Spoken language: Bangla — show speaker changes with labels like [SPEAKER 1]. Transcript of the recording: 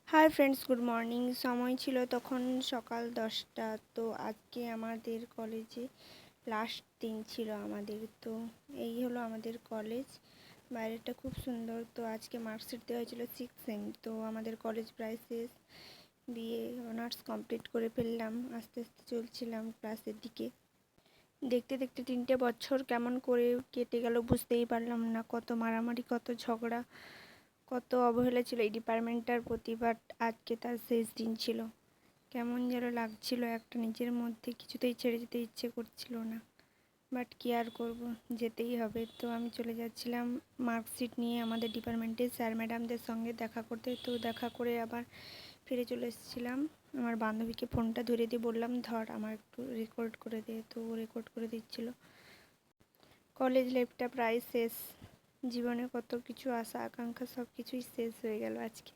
[SPEAKER 1] Hi friends, good morning. সময় ছিল তখন সকাল 10টা। তো আজকে আমাদের কলেজে লাস্ট দিন ছিল আমাদের। তো এই হলো আমাদের কলেজ। বাইরেটা খুব সুন্দর। তো আজকে মার্কশিট দেওয়া হয়েছিল 6 সেম। তো আমাদের কলেজ প্রায় শেষ। বিএ অনার্স কমপ্লিট করে ফেললাম। আস্তে আস্তে চলছিলাম ক্লাসের দিকে। দেখতে দেখতে 3টে বছর কেমন করে কেটে গেল বুঝতেই পারলাম না। কত মারামারি, কত ঝগড়া, কত অবহেলা ছিল এই ডিপার্টমেন্টটার প্রতি। বাট আজকে তার শেষ দিন ছিল। কেমন যেন লাগছিল একটা নিজের মধ্যে, কিছুতেই ছেড়ে যেতে ইচ্ছে করছিল না। বাট কী আর করবো, যেতেই হবে। তো আমি চলে যাচ্ছিলাম মার্কশিট নিয়ে আমাদের ডিপার্টমেন্টের স্যার ম্যাডামদের সঙ্গে দেখা করতে। তো দেখা করে আবার ফিরে চলে এসেছিলাম। আমার বান্ধবীকে ফোনটা ধরে দিয়ে বললাম, ধর আমার একটু রেকর্ড করে দে। তো ও রেকর্ড করে দিচ্ছিল। কলেজ লাইফটা প্রায় শেষ। জীবনে কত কিছু আশা আকাঙ্ক্ষা সব কিছুই শেষ হয়ে গেল আজকে।